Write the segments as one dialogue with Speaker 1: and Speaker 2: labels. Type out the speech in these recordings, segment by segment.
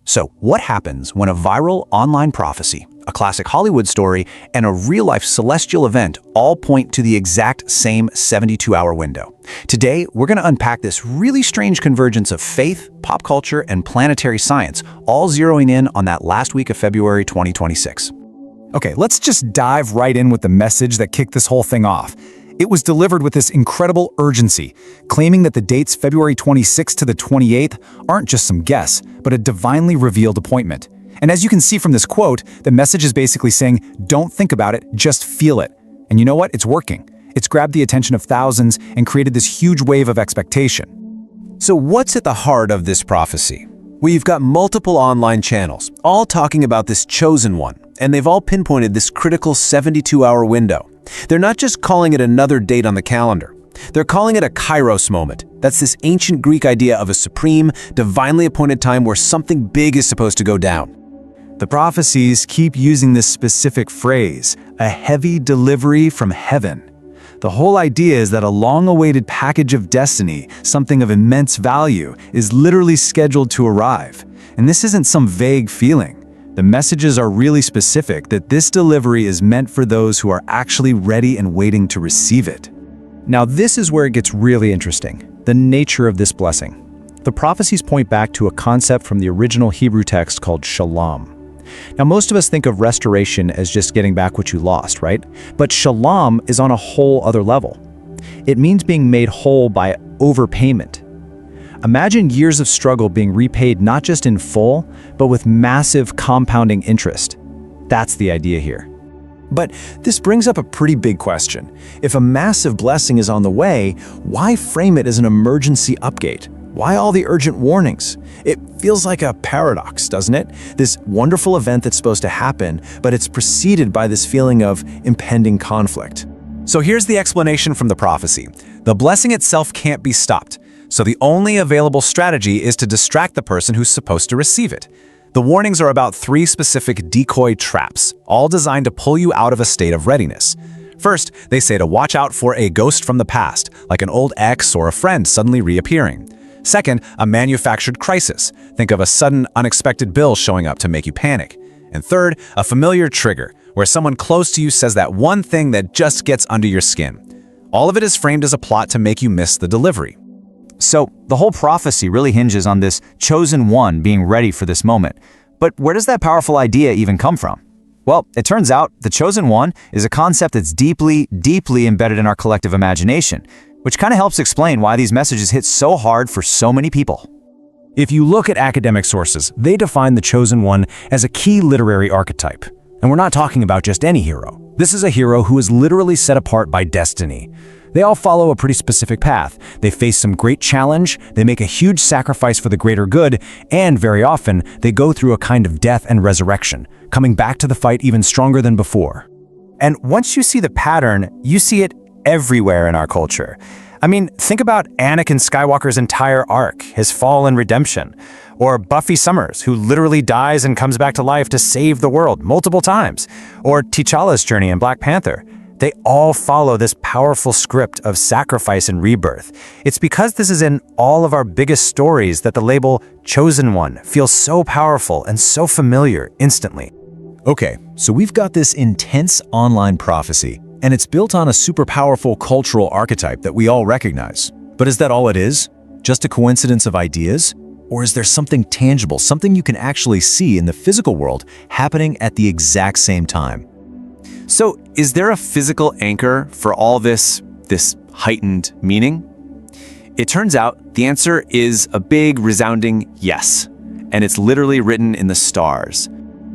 Speaker 1: So, what happens when a viral online prophecy, a classic Hollywood story, and a real-life celestial event all point to the exact same 72-hour window? Today, we're going to unpack this really strange convergence of faith, pop culture, and planetary science, all zeroing in on that last week of February 2026.
Speaker 2: Okay, let's just dive right in with the message that kicked this whole thing off. It was delivered with this incredible urgency, claiming that the dates February 26th to the 28th aren't just some guess, but a divinely revealed appointment. And as you can see from this quote, the message is basically saying, don't think about it, just feel it. And you know what? It's working. It's grabbed the attention of thousands and created this huge wave of expectation.
Speaker 1: So what's at the heart of this prophecy? Well, you've got multiple online channels, all talking about this chosen one, and they've all pinpointed this critical 72-hour window. They're not just calling it another date on the calendar. They're calling it a kairos moment. That's this ancient Greek idea of a supreme, divinely appointed time where something big is supposed to go down.
Speaker 2: The prophecies keep using this specific phrase, a heavy delivery from heaven. The whole idea is that a long-awaited package of destiny, something of immense value, is literally scheduled to arrive. And this isn't some vague feeling. The messages are really specific that this delivery is meant for those who are actually ready and waiting to receive it.
Speaker 3: Now, this is where it gets really interesting, the nature of this blessing. The prophecies point back to a concept from the original Hebrew text called shalom. Now, most of us think of restoration as just getting back what you lost, right? But shalom is on a whole other level. It means being made whole by overpayment. Imagine years of struggle being repaid not just in full, but with massive compounding interest. That's the idea here.
Speaker 1: But this brings up a pretty big question. If a massive blessing is on the way, why frame it as an emergency update? Why all the urgent warnings? It feels like a paradox, doesn't it? This wonderful event that's supposed to happen, but it's preceded by this feeling of impending conflict. So here's the explanation from the prophecy. The blessing itself can't be stopped. So the only available strategy is to distract the person who's supposed to receive it. The warnings are about 3 specific decoy traps, all designed to pull you out of a state of readiness. First, they say to watch out for a ghost from the past, like an old ex or a friend suddenly reappearing. Second, a manufactured crisis. Think of a sudden, unexpected bill showing up to make you panic. And third, a familiar trigger, where someone close to you says that one thing that just gets under your skin. All of it is framed as a plot to make you miss the delivery.
Speaker 4: So the whole prophecy really hinges on this chosen one being ready for this moment. But where does that powerful idea even come from? Well, it turns out the chosen one is a concept that's deeply, deeply embedded in our collective imagination, which kind of helps explain why these messages hit so hard for so many people.
Speaker 3: If you look at academic sources, they define the chosen one as a key literary archetype. And we're not talking about just any hero. This is a hero who is literally set apart by destiny. They all follow a pretty specific path. They face some great challenge, they make a huge sacrifice for the greater good, and very often, they go through a kind of death and resurrection, coming back to the fight even stronger than before.
Speaker 4: And once you see the pattern, you see it everywhere in our culture. I mean, think about Anakin Skywalker's entire arc, his fall and redemption, or Buffy Summers, who literally dies and comes back to life to save the world multiple times, or T'Challa's journey in Black Panther. They all follow this powerful script of sacrifice and rebirth. It's because this is in all of our biggest stories that the label Chosen One feels so powerful and so familiar instantly.
Speaker 1: Okay, so we've got this intense online prophecy, and it's built on a super powerful cultural archetype that we all recognize. But is that all it is? Just a coincidence of ideas? Or is there something tangible, something you can actually see in the physical world happening at the exact same time? So, is there a physical anchor for all this heightened meaning? It turns out the answer is a big, resounding yes, and it's literally written in the stars.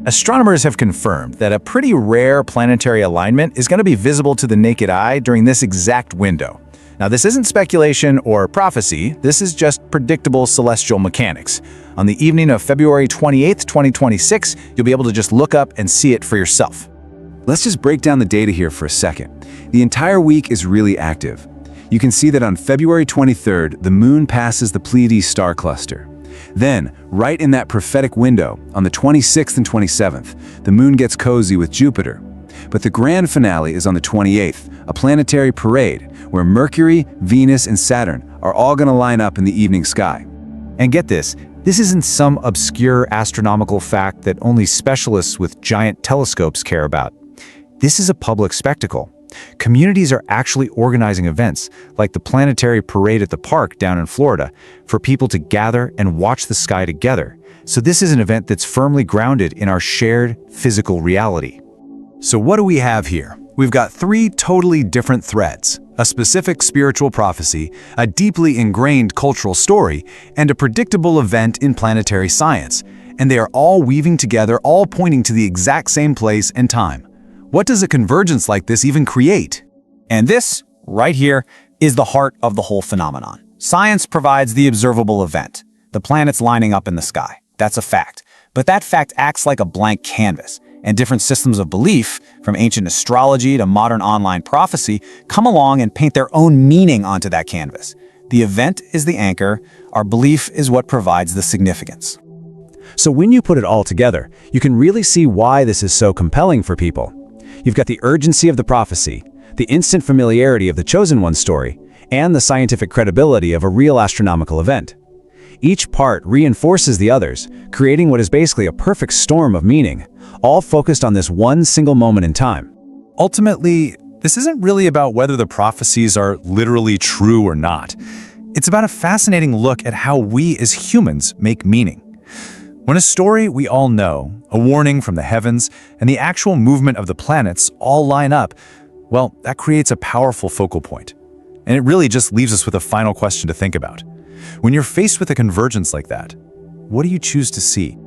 Speaker 2: Astronomers have confirmed that a pretty rare planetary alignment is going to be visible to the naked eye during this exact window. Now, this isn't speculation or prophecy, this is just predictable celestial mechanics. On the evening of February 28th, 2026, you'll be able to just look up and see it for yourself.
Speaker 5: Let's just break down the data here for a second. The entire week is really active. You can see that on February 23rd, the moon passes the Pleiades star cluster. Then, right in that prophetic window, on the 26th and 27th, the moon gets cozy with Jupiter. But the grand finale is on the 28th, a planetary parade where Mercury, Venus, and Saturn are all going to line up in the evening sky.
Speaker 4: And get this,
Speaker 2: This isn't some obscure astronomical fact that only specialists with giant telescopes care about. This is a public spectacle. Communities are actually organizing events, like the planetary parade at the park down in Florida, for people to gather and watch the sky together. So this is an event that's firmly grounded in our shared physical reality.
Speaker 3: So what do we have here? We've got three totally different threads: a specific spiritual prophecy, a deeply ingrained cultural story, and a predictable event in planetary science. And they are all weaving together, all pointing to the exact same place and time. What does a convergence like this even create?
Speaker 2: And this, right here, is the heart of the whole phenomenon. Science provides the observable event, the planets lining up in the sky. That's a fact. But that fact acts like a blank canvas, and different systems of belief, from ancient astrology to modern online prophecy, come along and paint their own meaning onto that canvas. The event is the anchor, our belief is what provides the significance.
Speaker 3: So when you put it all together, you can really see why this is so compelling for people. You've got the urgency of the prophecy, the instant familiarity of the chosen one's story, and the scientific credibility of a real astronomical event. Each part reinforces the others, creating what is basically a perfect storm of meaning, all focused on this one single moment in time.
Speaker 2: Ultimately, this isn't really about whether the prophecies are literally true or not. It's about a fascinating look at how we as humans make meaning. When a story we all know, a warning from the heavens, and the actual movement of the planets all line up, well, that creates a powerful focal point. And it really just leaves us with a final question to think about. When you're faced with a convergence like that, what do you choose to see?